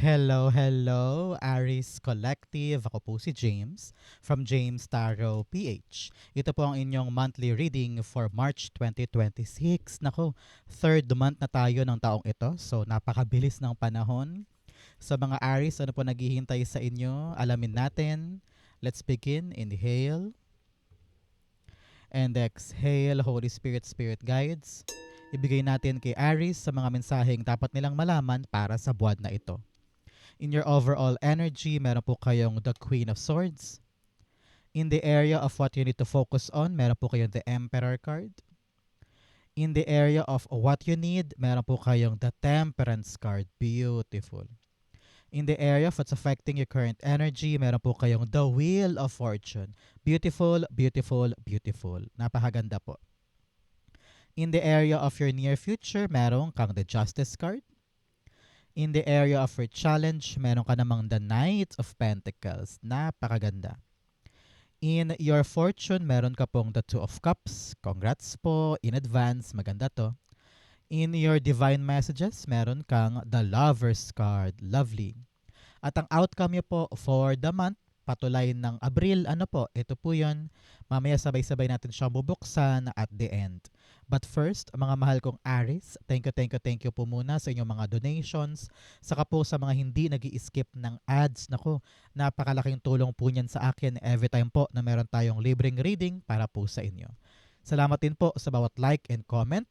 Hello, hello, Aries Collective. Ako po si James from James Tarot PH. Ito po ang inyong monthly reading for March 2026. Nako, third month na tayo ng taong ito. So, napakabilis ng panahon. Sa mga Aries, ano po naghihintay sa inyo? Alamin natin. Let's begin. Inhale and exhale. Holy Spirit, Spirit Guides. Ibigay natin kay Aries sa mga mensaheng dapat nilang malaman para sa buwan na ito. In your overall energy, meron po kayong the Queen of Swords. In the area of what you need to focus on, meron po kayong the Emperor card. In the area of what you need, meron po kayong the Temperance card. Beautiful. In the area of what's affecting your current energy, meron po kayong the Wheel of Fortune. Beautiful, beautiful, beautiful. Napakaganda po. In the area of your near future, meron kang the Justice card. In the area of your challenge, meron ka namang the Knight of Pentacles. Napakaganda. In your fortune, meron ka pong the Two of Cups. Congrats po in advance. Maganda to. In your divine messages, meron kang the Lover's card. Lovely. At ang outcome niyo po for the month, patulay ng Abril, ano po, ito po yun. Mamaya sabay-sabay natin siyang bubuksan at the end. But first, mga mahal kong Aries, thank you po muna sa inyong mga donations. Saka po sa mga hindi nag-i-skip ng ads. Naku, napakalaking tulong po niyan sa akin every time po na meron tayong libreng reading para po sa inyo. Salamat din po sa bawat like and comment.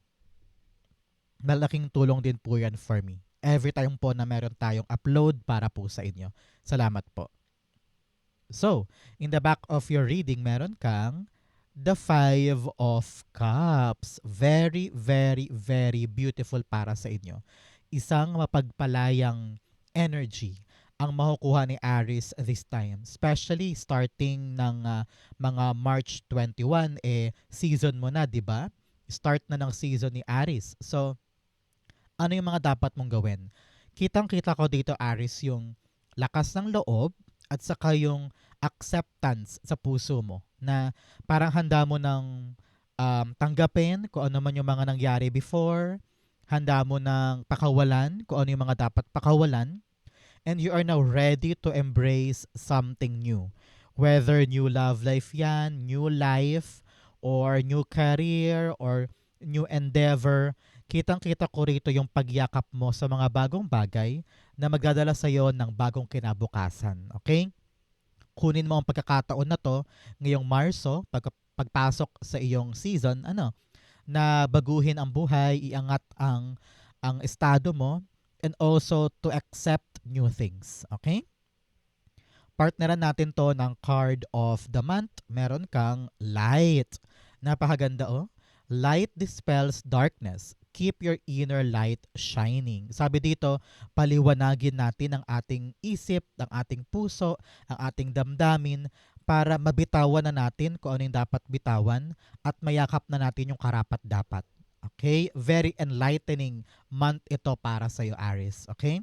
Malaking tulong din po yan for me. Every time po na meron tayong upload para po sa inyo. Salamat po. So, in the back of your reading, meron kang the Five of Cups. Very, very, very beautiful para sa inyo. Isang mapagpalayang energy ang makukuha ni Aries this time. Especially starting ng mga March 21, season mo na, di ba? Start na ng season ni Aries. So, ano yung mga dapat mong gawin? Kitang-kita ko dito, Aries, yung lakas ng loob at saka yung acceptance sa puso mo na parang handa mo ng tanggapin kung ano man yung mga nangyari before, handa mo ng pakawalan kung ano yung mga dapat pakawalan, and you are now ready to embrace something new. Whether new love life yan, new life, or new career, or new endeavor, kitang-kita ko rito yung pagyakap mo sa mga bagong bagay na magdadala sa iyo ng bagong kinabukasan. Okay? Kunin mo ang pagkakataon na to ngayong Marso, pagpasok sa iyong season, na baguhin ang buhay, iangat ang estado mo, and also to accept new things. Okay? Partneran natin to ng card of the month. Meron kang light. Napakaganda oh. Light dispels darkness. Keep your inner light shining. Sabi dito, paliwanagin natin ang ating isip, ang ating puso, ang ating damdamin para mabitawan na natin kung ano yung dapat bitawan at mayakap na natin yung karapat-dapat. Okay? Very enlightening month ito para sa iyo, Aries. Okay?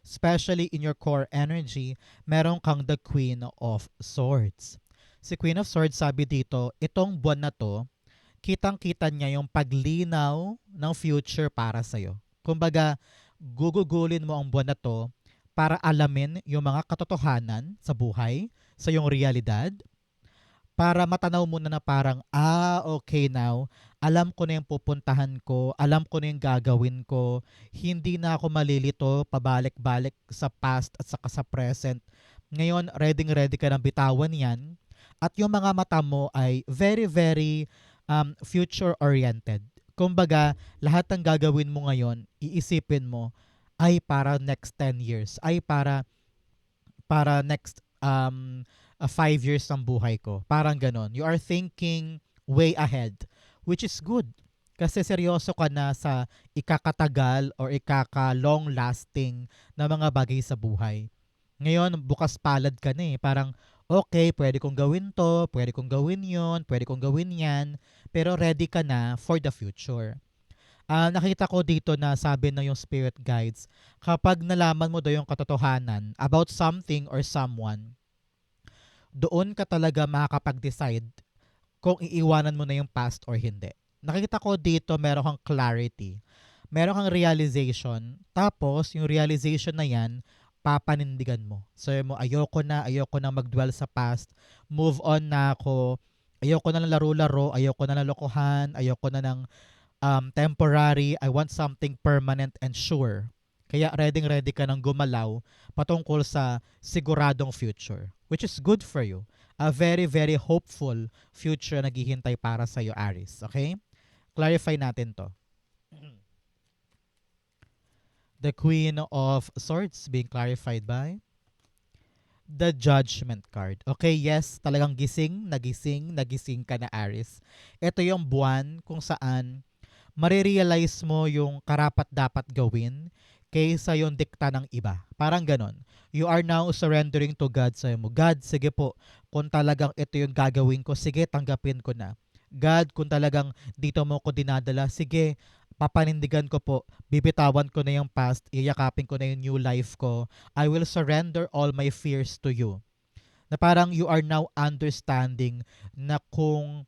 Especially in your core energy, meron kang the Queen of Swords. Si Queen of Swords, sabi dito, itong buwan na to, kitang-kita niya yung paglinaw ng future para sa'yo. Kumbaga, gugugulin mo ang buwan na to para alamin yung mga katotohanan sa buhay, sa iyong realidad, para matanaw mo na parang, okay now, alam ko na yung pupuntahan ko, alam ko na yung gagawin ko, hindi na ako malilito pabalik-balik sa past at saka sa present. Ngayon, ready ka ng bitawan yan. At yung mga mata mo ay very, very future-oriented. Kumbaga, lahat ng gagawin mo ngayon, iisipin mo, ay para next 10 years, ay para next 5 years ng buhay ko. Parang ganon. You are thinking way ahead, which is good. Kasi seryoso ka na sa ikakatagal or ikaka-long lasting na mga bagay sa buhay. Ngayon, bukas palad ka na eh. Parang, okay, pwede kong gawin to, pwede kong gawin yon, pwede kong gawin yan, pero ready ka na for the future. Nakita ko dito na sabi na yung spirit guides, kapag nalaman mo daw yung katotohanan about something or someone, doon ka talaga makakapag-decide kung iiwanan mo na yung past or hindi. Nakita ko dito meron kang clarity. meron kang realization, tapos yung realization na yan, papanindigan mo. So mo, ayoko na mag-dwell sa past, move on na ako, ayoko na ng laro-laro, ayoko na ng lokohan, ayoko na ng temporary, I want something permanent and sure. Kaya ready ka ng gumalaw patungkol sa siguradong future, which is good for you. A very, very hopeful future na naghihintay para sa iyo, Aries. Okay? Clarify natin to. The Queen of Swords being clarified by the Judgment card. Okay, yes, talagang nagising ka na, Aries. Ito yung buwan kung saan marirealize mo yung karapat dapat gawin kaysa yung dikta ng iba. Parang ganon. You are now surrendering to God. Sabi mo, God, sige po, kung talagang ito yung gagawin ko, sige, tanggapin ko na. God, kung talagang dito mo ko dinadala, sige, papanindigan ko po, bibitawan ko na yung past, iyakapin ko na yung new life ko. I will surrender all my fears to you. Na parang you are now understanding na kung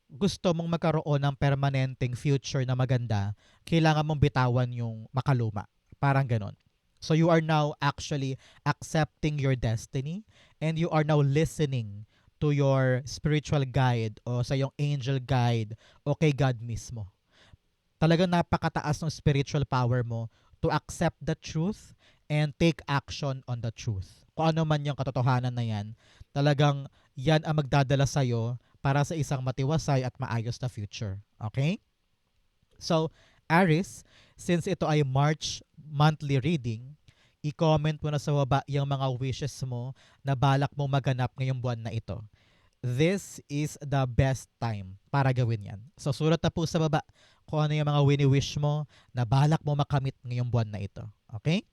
gusto mong magkaroon ng permanenteng future na maganda, kailangan mong bitawan yung makaluma. Parang ganon. So you are now actually accepting your destiny and you are now listening to your spiritual guide o sa yung angel guide o kay God mismo. Talagang napakataas ng spiritual power mo to accept the truth and take action on the truth. Kung ano man yung katotohanan na yan, talagang yan ang magdadala sa'yo para sa isang matiwasay at maayos na future. Okay? So, Aries, since ito ay March monthly reading, i-comment mo na sa baba yung mga wishes mo na balak mo maganap ngayong buwan na ito. This is the best time para gawin yan. So, sulat na po sa baba kung ano yung mga wini-wish mo na balak mo makamit ngayong buwan na ito. Okay?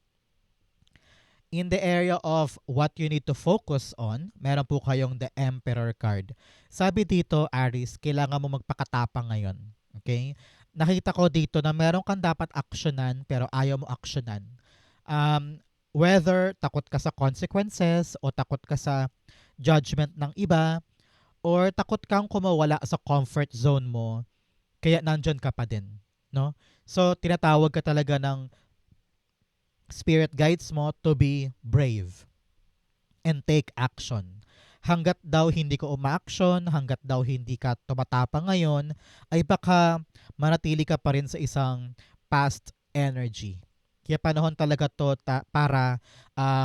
In the area of what you need to focus on, meron po kayong the Emperor card. Sabi dito, Aries, kailangan mo magpakatapang ngayon. Okay? Nakita ko dito na meron kang dapat aksyonan pero ayaw mo aksyonan. Whether takot ka sa consequences o takot ka sa judgment ng iba or takot kang kumawala sa comfort zone mo kaya nandyan ka pa din. No? So, tinatawag ka talaga ng spirit guides mo to be brave and take action. Hanggat daw hindi ka uma-action, hanggat daw hindi ka tumatapang ngayon, ay baka manatili ka pa rin sa isang past energy. Kaya panahon talaga to para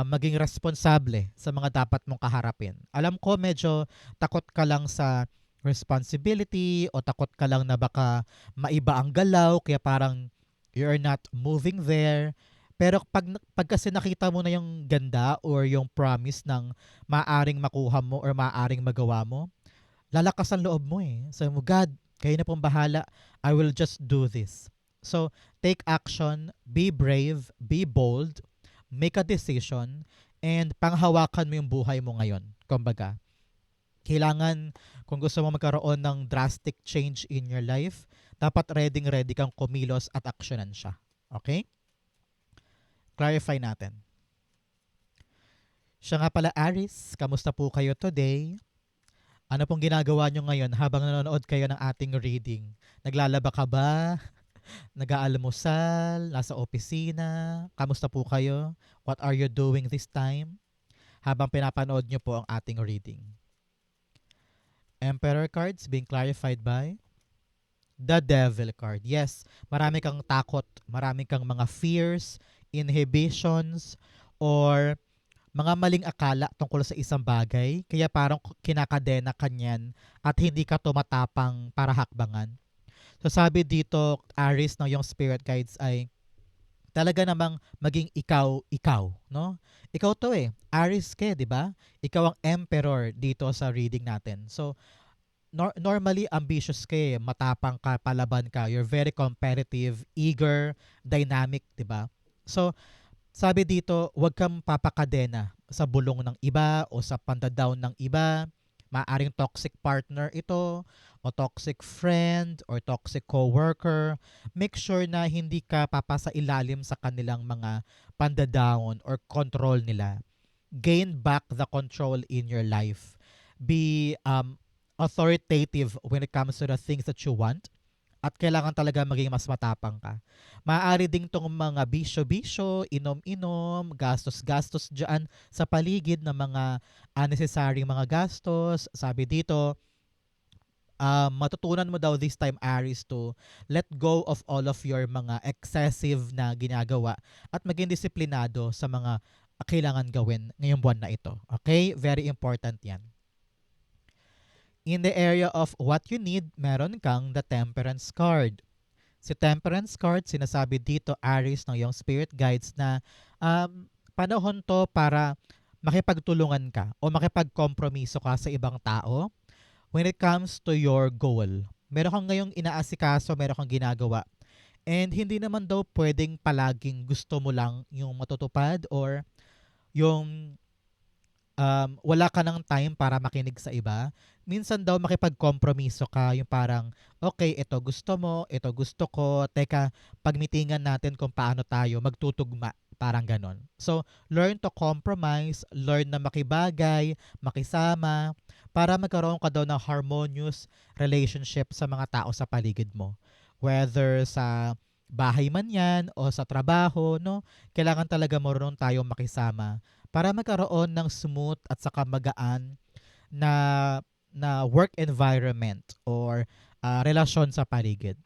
maging responsable sa mga dapat mong kaharapin. Alam ko medyo takot ka lang sa responsibility o takot ka lang na baka maiba ang galaw kaya parang you're not moving there. Pero pag kasi nakita mo na yung ganda or yung promise ng maaring makuha mo or maaring magawa mo, lalakas ang loob mo eh. Sabi mo, God, kayo na pong bahala. I will just do this. So, take action, be brave, be bold, make a decision, and panghawakan mo yung buhay mo ngayon. Kumbaga, kailangan, kung gusto mo magkaroon ng drastic change in your life, dapat ready kang kumilos at aksyonan siya. Okay? Clarify natin. Siya nga pala, Aries, kamusta po kayo today? Ano pong ginagawa nyo ngayon habang nanonood kayo ng ating reading? Naglalaba ka ba? Nag-aalmusal? Nasa opisina? Kamusta po kayo? What are you doing this time? Habang pinapanood nyo po ang ating reading. Emperor cards being clarified by the Devil card. Yes, marami kang takot, marami kang mga fears, inhibitions, or mga maling akala tungkol sa isang bagay, kaya parang kinakadena kanyan at hindi ka tumatapang para hakbangan. So sabi dito, Aries, no, yung spirit guides ay talaga namang maging ikaw, no? Ikaw to eh, Aries ka, 'di ba? Ikaw ang emperor dito sa reading natin. So normally ambitious ka eh, matapang ka, palaban ka, you're very competitive, eager, dynamic, 'di ba? So sabi dito, huwag kang papakadena sa bulong ng iba o sa pandadown ng iba. Maaring toxic partner ito o toxic friend or toxic coworker. Make sure na hindi ka papasa ilalim sa kanilang mga pandadown or control nila. Gain back the control in your life. Be authoritative when it comes to the things that you want. at kailangan talaga maging mas matapang ka. Maaari ding tong mga bisyo-bisyo, inom-inom, gastos-gastos dyan sa paligid ng mga unnecessary mga gastos. Sabi dito, matutunan mo daw this time, Aries, to let go of all of your mga excessive na ginagawa at maging disiplinado sa mga kailangan gawin ngayong buwan na ito. Okay? Very important yan. In the area of what you need, meron kang the Temperance card. Si Temperance card, sinasabi dito, Aries, ng iyong spirit guides na panahon to para makipagtulungan ka o makipagkompromiso ka sa ibang tao when it comes to your goal. Meron kang ngayong inaasikaso, meron kang ginagawa. And hindi naman daw pwedeng palaging gusto mo lang yung matutupad or yung wala ka ng time para makinig sa iba. Minsan daw makipagkompromiso ka, yung parang, okay, ito gusto mo, ito gusto ko, teka, pagmitingan natin kung paano tayo magtutugma, parang ganon. So, learn to compromise, learn na makibagay, makisama, para magkaroon ka daw ng harmonious relationship sa mga tao sa paligid mo. Whether sa bahay man yan o sa trabaho, no? Kailangan talaga marunong tayong makisama para magkaroon ng smooth at saka magaan na work environment or relasyon sa paligid.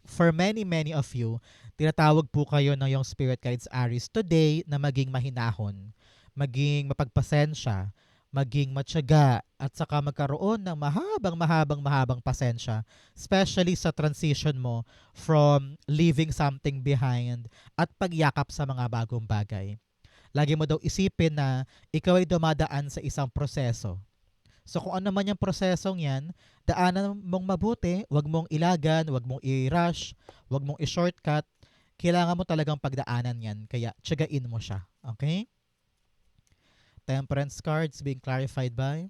For many, many of you, tinatawag po kayo ng yung spirit guides, Aries, today na maging mahinahon, maging mapagpasensya, maging matyaga, at saka magkaroon ng mahabang pasensya, especially sa transition mo from leaving something behind at pagyakap sa mga bagong bagay. Lagi mo daw isipin na ikaw ay dumadaan sa isang proseso. So kung ano man yung prosesong yan, daanan mong mabuti, wag mong ilagan, wag mong i-rush, wag mong i-shortcut. Kailangan mo talagang pagdaanan yan, kaya tiyagain mo siya. Okay? Temperance cards being clarified by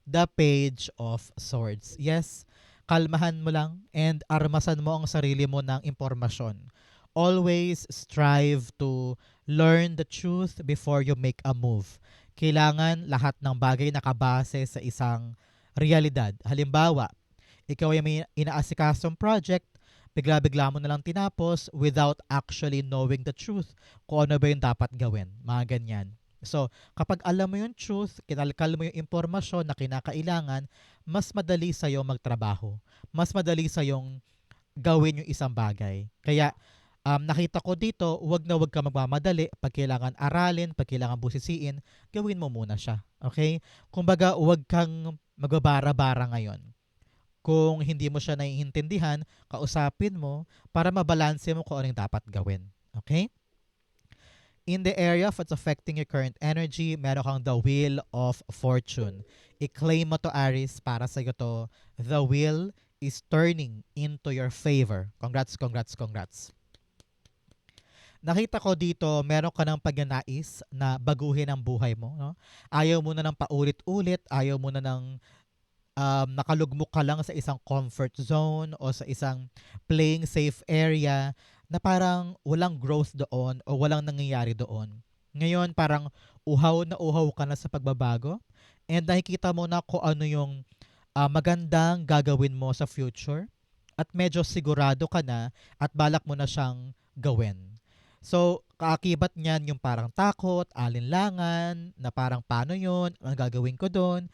the Page of Swords. Yes, kalmahan mo lang and armasan mo ang sarili mo ng impormasyon. Always strive to learn the truth before you make a move. Kailangan lahat ng bagay nakabase sa isang realidad. Halimbawa, ikaw ay may inaasikasong project, bigla-bigla mo na lang tinapos without actually knowing the truth kung ano ba yung dapat gawin. Mga ganyan. So, kapag alam mo yung truth, kinalkal mo yung impormasyon na kinakailangan, mas madali sa'yo magtrabaho. Mas madali sa'yong gawin yung isang bagay. Kaya, nakita ko dito, wag na wag ka magmamadali. Pag kailangan aralin, pag kailangan busisiin, gawin mo muna siya. Okay? Kumbaga, wag kang magbabara-bara ngayon. Kung hindi mo siya naiintindihan, kausapin mo para mabalanse mo kung ano yung dapat gawin. Okay? In the area of what's affecting your current energy, meron kang the Wheel of Fortune. I-claim mo to, Aries, para sa iyo to. The wheel is turning into your favor. Congrats, congrats, congrats. Nakita ko dito, meron ka ng pagnanais na baguhin ang buhay mo. No? Ayaw mo na ng paulit-ulit, ayaw mo na ng nakalugmok ka lang sa isang comfort zone o sa isang playing safe area na parang walang growth doon o walang nangyayari doon. Ngayon, parang uhaw na uhaw ka na sa pagbabago and nakikita mo na kung ano yung magandang gagawin mo sa future at medyo sigurado ka na at balak mo na siyang gawin. So, kaakibat niyan yung parang takot, alinlangan, na parang paano yun, ang gagawin ko doon,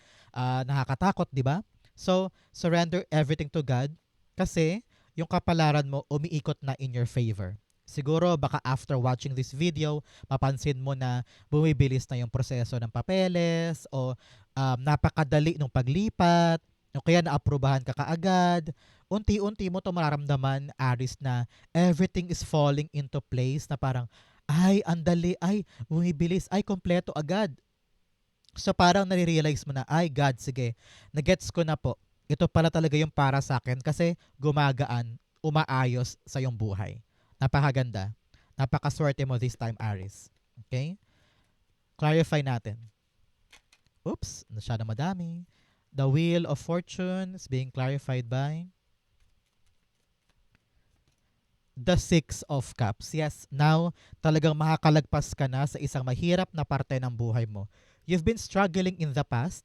nakakatakot, di ba? So, surrender everything to God kasi yung kapalaran mo umiikot na in your favor. Siguro baka after watching this video, mapansin mo na bumibilis na yung proseso ng papeles o napakadali ng paglipat o kaya naaprubahan ka kaagad. Unti-unti mo to mararamdaman, Aries, na everything is falling into place na parang, ay, andali, ay, bumibilis, ay, kompleto agad. So parang nare-realize mo na, ay God, sige, nagets ko na po. Ito pala talaga yung para sa akin kasi gumagaan, umaayos sa iyong buhay. Napakaganda. Napakaswerte mo this time, Aries. Okay? Clarify natin. Oops, nasyado madami. The Wheel of Fortune is being clarified by the Six of Cups. Yes, now talagang makakalagpas ka na sa isang mahirap na parte ng buhay mo. You've been struggling in the past.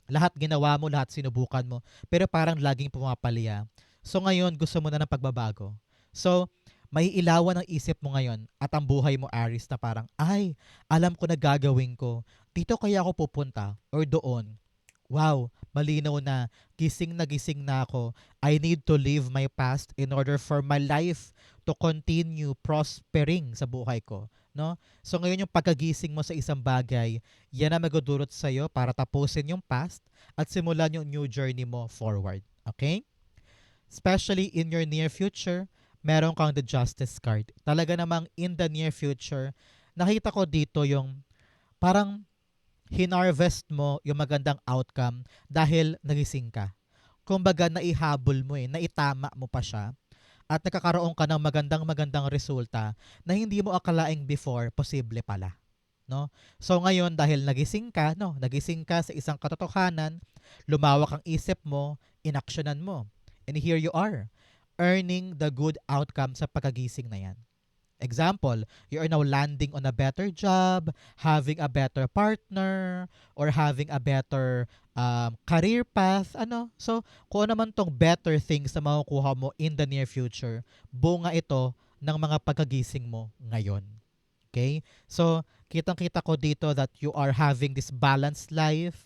Lahat ginawa mo, lahat sinubukan mo, pero parang laging pumapalya. So ngayon, gusto mo na ng pagbabago. So, may ilawan ang isip mo ngayon at ang buhay mo, Aris, na parang, ay, alam ko na gagawin ko. Dito kaya ako pupunta or doon. Wow, malinaw na gising na ako. I need to leave my past in order for my life to continue prospering sa buhay ko. No? So ngayon yung pagkagising mo sa isang bagay, yan ang magdudulot sa'yo para tapusin yung past at simulan yung new journey mo forward. Okay? Especially in your near future, meron kang the justice card. Talaga namang in the near future, nakita ko dito yung parang hinarvest mo yung magandang outcome dahil nagising ka. Kumbaga naihabol mo naitama mo pa siya at nakakaroon ka ng magandang resulta na hindi mo akalaing before posible pala. No? So ngayon dahil nagising ka, no, nagising ka sa isang katotohanan, lumawak ang isip mo, inaksyonan mo. And here you are, earning the good outcome sa pagkagising na yan. Example, you are now landing on a better job, having a better partner, or having a better career path. Ano? So, kung ano naman tong better things na makukuha mo in the near future, bunga ito ng mga pagkagising mo ngayon. Okay? So, kitang-kita ko dito that you are having this balanced life.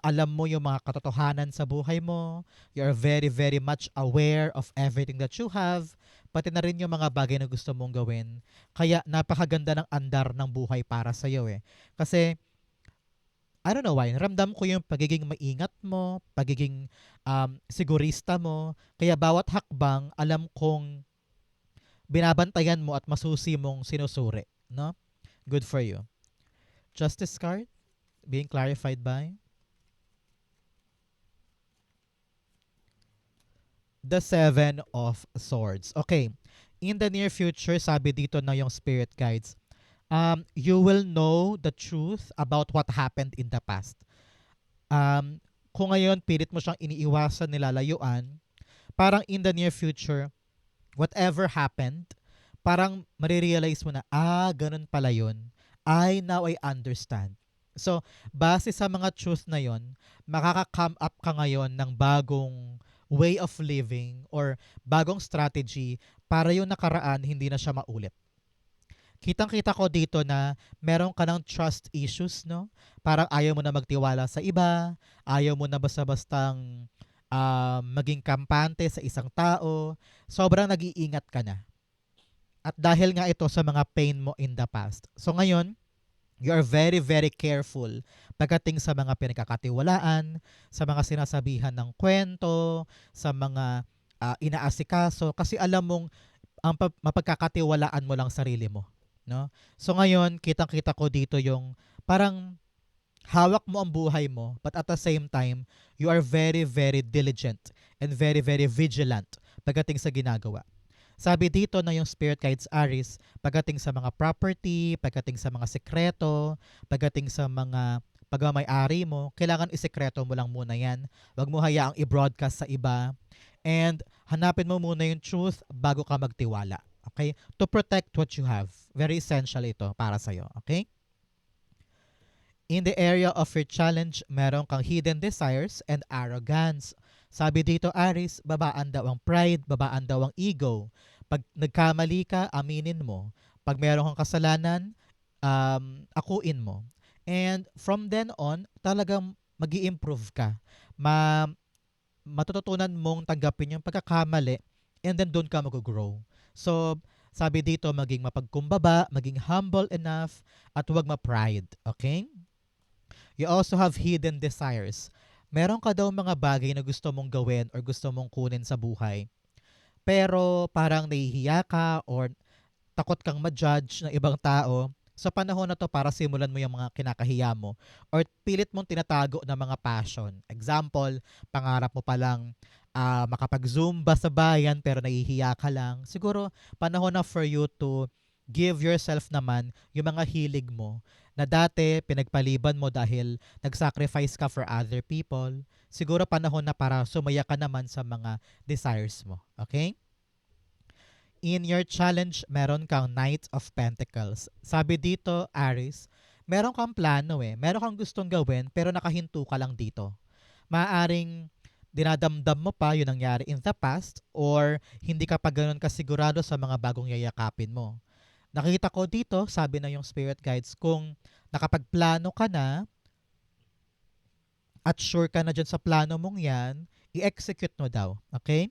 Alam mo yung mga katotohanan sa buhay mo. You are very much aware of everything that you have. Pati na rin yung mga bagay na gusto mong gawin. Kaya napakaganda ng andar ng buhay para sa iyo Kasi, I don't know why, ramdam ko yung pagiging maingat mo, pagiging sigurista mo. Kaya bawat hakbang, alam kong binabantayan mo at masusi mong sinusuri. No? Good for you. Justice card, being clarified by the Seven of Swords. Okay. In the near future, sabi dito na yung spirit guides, you will know the truth about what happened in the past. Kung ngayon, pilit mo siyang iniiwasan, nilalayuan, parang in the near future, whatever happened, parang marirealize mo na, ganun pala yun. Now I understand. So, base sa mga truth na yon, makaka-come up ka ngayon ng bagong way of living or bagong strategy para yung nakaraan hindi na siya maulit. Kitang-kita ko dito na meron ka ng trust issues, no? Parang ayaw mo na magtiwala sa iba, ayaw mo na basta-bastang maging kampante sa isang tao, sobrang nag-iingat ka na. At dahil nga ito sa mga pain mo in the past. So ngayon, you are very careful pagdating sa mga pinagkakatiwalaan, sa mga sinasabihan ng kwento, sa mga inaasikaso, kasi alam mong mapagkakatiwalaan mo lang sarili mo. No? So ngayon, kitang-kita ko dito yung parang hawak mo ang buhay mo, but at the same time, you are very diligent and very vigilant pagdating sa ginagawa. Sabi dito na yung spirit guides Aris, pagdating sa mga property, pagdating sa mga sekreto, pagdating sa mga pagmamay-ari mo, kailangan isekreto mo lang muna yan. Huwag mo hayaang i-broadcast sa iba. And hanapin mo muna yung truth bago ka magtiwala. Okay? To protect what you have. Very essential ito para sa'yo. Okay? In the area of your challenge, meron kang hidden desires and arrogance. Sabi dito, Aris, babaan daw ang pride, babaan daw ang ego. Pag nagkamali ka, aminin mo. Pag meron kang kasalanan, akuin mo. And from then on, talagang mag improve ka. Matututunan mong tanggapin yung pagkakamali and then doon ka mag-grow. So, sabi dito, maging mapagkumbaba, maging humble enough, at huwag ma-pride. Okay? You also have hidden desires. Meron ka daw mga bagay na gusto mong gawin or gusto mong kunin sa buhay. Pero parang nahihiya ka or takot kang ma-judge ng ibang tao. Sa panahon na to para simulan mo yung mga kinakahiya mo or pilit mong tinatago ng mga passion. Example, pangarap mo palang makapag-zumba sa bayan pero nahihiya ka lang. Siguro panahon na for you to give yourself naman yung mga hilig mo na dati pinagpaliban mo dahil nag-sacrifice ka for other people. Siguro panahon na para sumaya ka naman sa mga desires mo. Okay? In your challenge, meron kang Knight of Pentacles. Sabi dito, Aris, meron kang plano Meron kang gustong gawin pero nakahinto ka lang dito. Maaring dinadamdam mo pa yung nangyari in the past or hindi ka pa ganun kasigurado sa mga bagong yayakapin mo. Nakita ko dito, sabi na yung spirit guides, kung nakapagplano ka na at sure ka na dyan sa plano mong yan, i-execute mo daw. Okay?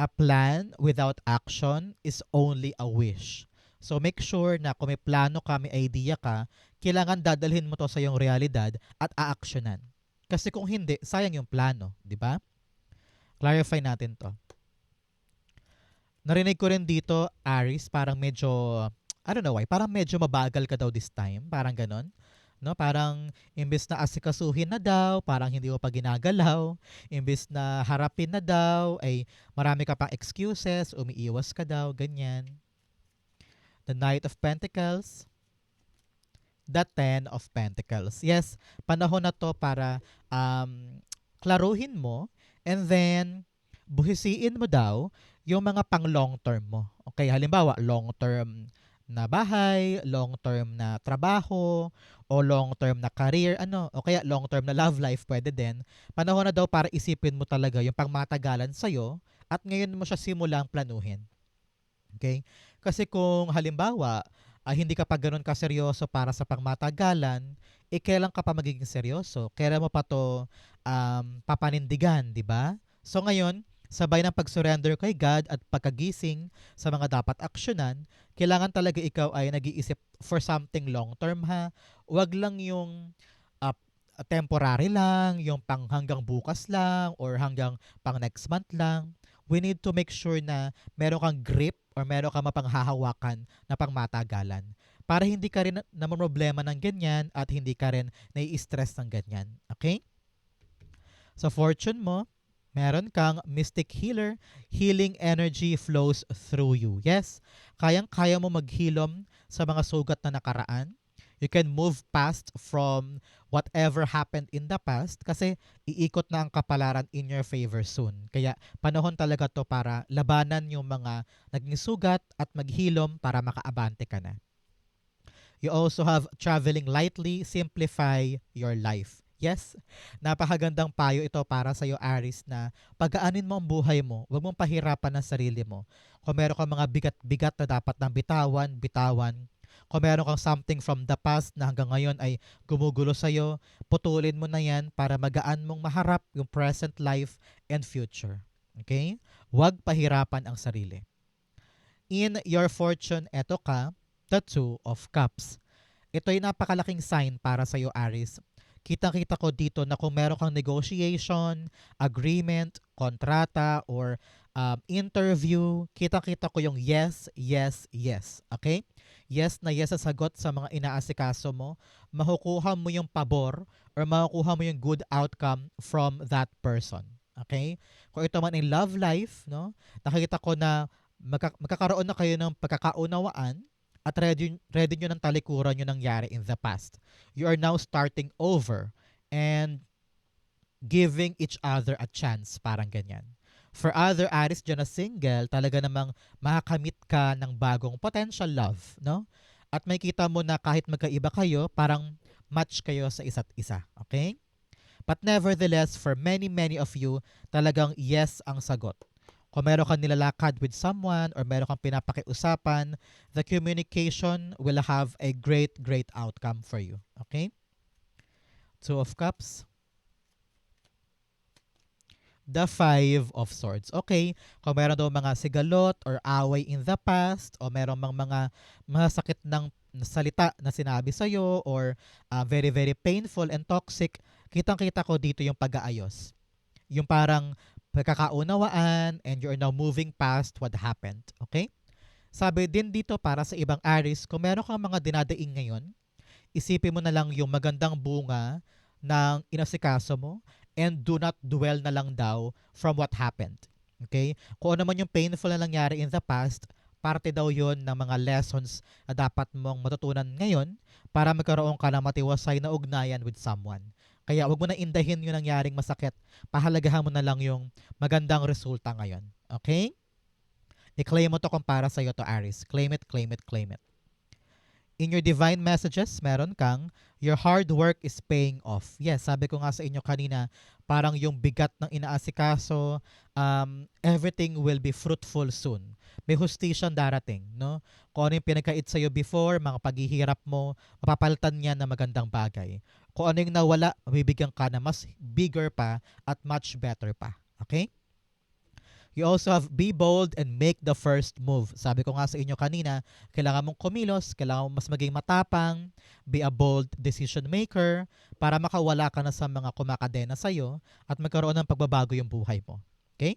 A plan without action is only a wish. So make sure na kung may plano ka, may idea ka, kailangan dadalhin mo to sa iyong realidad at aaksyonan. Kasi kung hindi, sayang yung plano, di ba? Clarify natin to. Narinig ko rin dito, Aris, parang medyo, I don't know why, parang medyo mabagal ka daw this time, parang ganon. No, parang imbes na asikasuhin na daw, parang hindi mo pa ginagalaw, imbes na harapin na daw, ay marami ka pang excuses, umiiwas ka daw, ganyan. The Knight of Pentacles, the Ten of Pentacles. Yes, panahon na to para klaruhin mo and then buhisiin mo daw yung mga pang long term mo. Okay, halimbawa, long term na bahay, long term na trabaho, o long term na career, o kaya long term na love life, pwede din. Panahon na daw para isipin mo talaga yung pangmatagalan sa'yo at ngayon mo siya simulang planuhin. Okay? Kasi kung halimbawa, hindi ka pa ganun kaseryoso para sa pangmatagalan, kailan ka pa magiging seryoso? Kailan mo pa to papanindigan, di ba? So ngayon, sabay ng pag-surrender kay God at pagkagising sa mga dapat aksyonan, kailangan talaga ikaw ay nag-iisip for something long term ha. Huwag lang yung uh, temporary lang, yung pang hanggang bukas lang or hanggang pang next month lang. We need to make sure na meron kang grip or meron kang mapanghahawakan na pangmatagalan para hindi ka rin problema ng ganyan at hindi ka rin nai-stress ng ganyan. Okay? Sa fortune mo, meron kang mystic healer. Healing energy flows through you. Yes, kayang-kaya mo maghilom sa mga sugat na nakaraan. You can move past from whatever happened in the past kasi iikot na ang kapalaran in your favor soon. Kaya panahon talaga to para labanan yung mga naging sugat at maghilom para makaabante ka na. You also have traveling lightly, simplify your life. Yes, napakagandang payo ito para sa iyo, Aris, na pagaanin mo ang buhay mo. Huwag mong pahirapan ang sarili mo. Kung meron kang mga bigat-bigat na dapat nang bitawan, bitawan. Kung meron kang something from the past na hanggang ngayon ay gumugulo sa iyo, putulin mo na yan para magaan mong maharap yung present life and future. Okay? Huwag pahirapan ang sarili. In your fortune, eto ka, the Two of Cups. Ito ay napakalaking sign para sa iyo, Aris. Kitang-kita ko dito na kung meron kang negotiation, agreement, kontrata, or interview, kitang-kita ko yung yes, yes, yes. Okay? Yes na yes sa sagot sa mga inaasikaso mo. Makukuha mo yung pabor or makukuha mo yung good outcome from that person. Okay? Kung ito man ay love life, no? Nakikita ko na magkakaroon na kayo ng pagkakaunawaan at ready nyo ng talikuran yung nangyari in the past. You are now starting over and giving each other a chance, parang ganyan. For other Aries dyan na single, talaga namang makakamit ka ng bagong potential love, no? At may kita mo na kahit magkaiba kayo, parang match kayo sa isa't isa, okay? But nevertheless, for many, many of you, talagang yes ang sagot. Kung meron kang nilalakad with someone or meron kang pinapakiusapan, the communication will have a great, great outcome for you. Okay? Two of Cups. The Five of Swords. Okay, kung meron daw mga sigalot or away in the past o meron mang mga masakit ng salita na sinabi sa'yo or very, very painful and toxic, kitang-kita ko dito yung pag-aayos. Yung parang pagkakaunawaan and you're now moving past what happened. Okay? Sabi din dito para sa ibang Aries, kung meron kang mga dinadaing ngayon, isipin mo na lang yung magandang bunga ng inasikaso mo and do not dwell na lang daw from what happened. Okay? Kung ano man yung painful na nangyari in the past, parte daw yon ng mga lessons na dapat mong matutunan ngayon para magkaroon ka ng matiwasay na ugnayan with someone. Kaya wag mo na indahin yung nangyaring masakit. Pahalagahan mo na lang yung magandang resulta ngayon. Okay? I-claim mo to kung para sa'yo to, Aries. Claim it, claim it, claim it. In your divine messages, meron kang your hard work is paying off. Yes, sabi ko nga sa inyo kanina, parang yung bigat ng inaasikaso, everything will be fruitful soon. May hustisyan darating, no? Kung ano yung pinagkait sa'yo before, mga paghihirap mo, mapapalitan niya na magandang bagay. Kung ano yung nawala, mabibigyan ka na mas bigger pa at much better pa. Okay? You also have be bold and make the first move. Sabi ko nga sa inyo kanina, kailangan mong kumilos, kailangan mong mas maging matapang, be a bold decision maker para makawala ka na sa mga kumakadena sa'yo at magkaroon ng pagbabago yung buhay mo. Okay?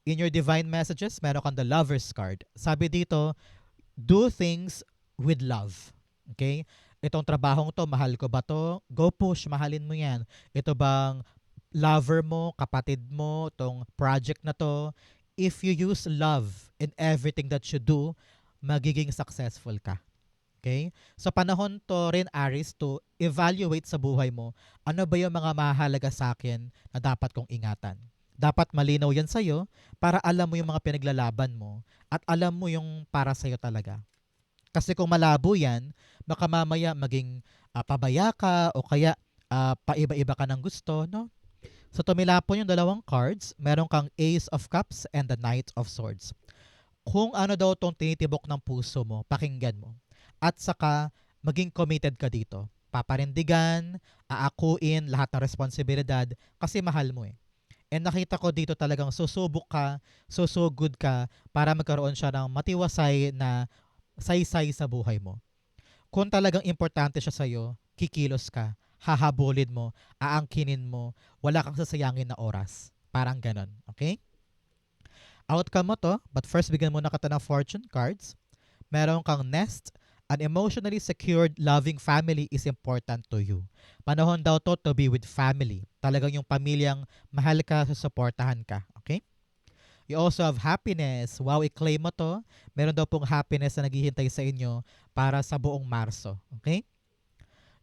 In your divine messages, meron kang the lover's card. Sabi dito, do things with love. Okay? Itong trabahong to, mahal ko ba to? Go push, mahalin mo yan. Ito bang lover mo, kapatid mo, itong project na to? If you use love in everything that you do, magiging successful ka. Okay? So panahon to rin, Aries, to evaluate sa buhay mo, ano ba yung mga mahalaga sa akin na dapat kong ingatan. Dapat malinaw yan sa'yo para alam mo yung mga pinaglalaban mo at alam mo yung para sa'yo talaga. Kasi kung malabo yan, baka mamaya maging pabaya ka o kaya paiba-iba ka ng gusto, no? So tumilapon yung dalawang cards, meron kang Ace of Cups and the Knight of Swords. Kung ano daw tong tinitibok ng puso mo, pakinggan mo. At saka maging committed ka dito. Paparindigan, aakuin lahat ng responsibilidad kasi mahal mo eh. And nakita ko dito talagang susubok ka, susugod ka para magkaroon siya ng matiwasay na saysay sa buhay mo. Kung talagang importante siya sa'yo, kikilos ka, hahabulin mo, aangkinin mo, wala kang sasayangin na oras. Parang ganon. Okay? Outcome mo to, but first bigyan muna kita ng fortune cards. Meron kang nest. An emotionally secured, loving family is important to you. Panahon daw to be with family. Talagang yung pamilyang mahal ka, susuportahan ka. Okay? You also have happiness. Wow, i-claim mo to. Meron daw pong happiness na naghihintay sa inyo para sa buong Marso. Okay?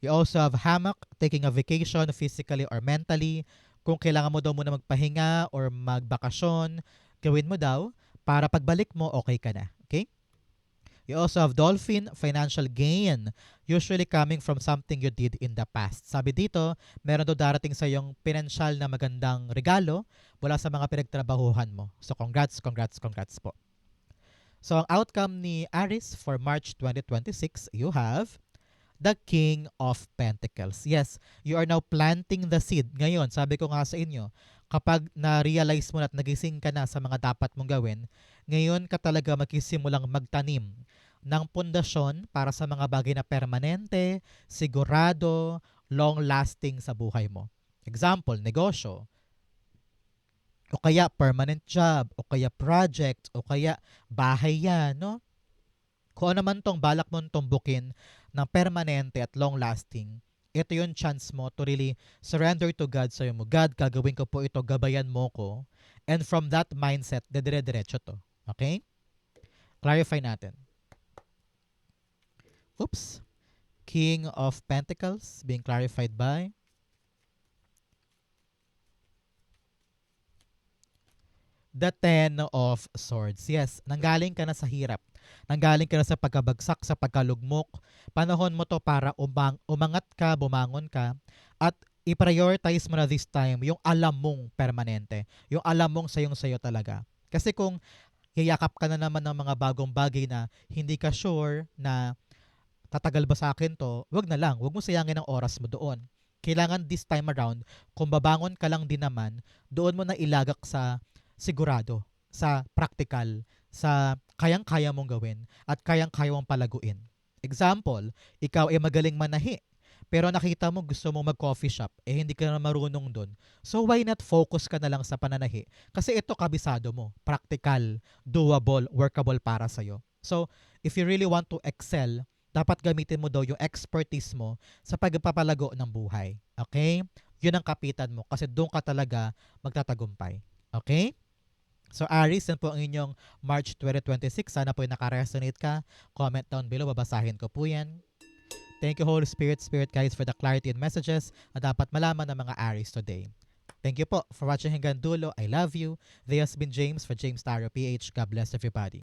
You also have hammock, taking a vacation physically or mentally. Kung kailangan mo daw muna magpahinga or magbakasyon, gawin mo daw para pagbalik mo, okay ka na. Okay? You also have dolphin, financial gain, usually coming from something you did in the past. Sabi dito, meron daw darating sa yung pinansyal na magandang regalo mula sa mga pinagtrabahuhan mo. So congrats, congrats, congrats po. So ang outcome ni Aries for March 2026, you have the King of Pentacles. Yes, you are now planting the seed. Ngayon, sabi ko nga sa inyo, kapag na-realize mo na at nagising ka na sa mga dapat mong gawin, ngayon ka talaga magsimulang magtanim ng pundasyon para sa mga bagay na permanente, sigurado, long-lasting sa buhay mo. Example, negosyo, o kaya permanent job, o kaya project, o kaya bahay yan, no? Kung ano man tong balak mong tumbukin ng permanente at long-lasting, ito yung chance mo to really surrender to God. Sabi mo, God, gagawin ko po ito, gabayan mo ko. And from that mindset, dedire-diretso to. Okay? Clarify natin. Oops. King of Pentacles being clarified by the Ten of Swords. Yes, nanggaling ka na sa hirap. Nanggaling ka na sa pagkabagsak, sa pagkalugmok. Panahon mo to para umangat ka, bumangon ka, at i-prioritize mo na this time yung alam mong permanente. Yung alam mong sayong-sayo talaga. Kasi kung yayakap ka na naman ng mga bagong bagay na hindi ka sure na tatagal ba sa akin to, wag na lang. Wag mo sayangin ang oras mo doon. Kailangan this time around, kung babangon ka lang din naman, doon mo na ilagak sa sigurado, sa practical, sa kayang-kaya mong gawin at kayang-kaya mong palaguin. Example, ikaw ay magaling manahi, pero nakita mo gusto mong mag-coffee shop, hindi ka na marunong doon. So why not focus ka na lang sa pananahi? Kasi ito kabisado mo, practical, doable, workable para sa'yo. So if you really want to excel, dapat gamitin mo daw yung expertise mo sa pagpapalago ng buhay. Okay? Yun ang kapitan mo kasi doon ka talaga magtatagumpay. Okay? So Aries, yan po ang inyong March 2026. Sana po yung nakaresonate ka. Comment down below, babasahin ko po yan. Thank you Holy Spirit, Spirit Guides for the clarity and messages na dapat malaman ng mga Aries today. Thank you po for watching hanggang dulo. I love you. This has been James for James Tarot PH. God bless everybody.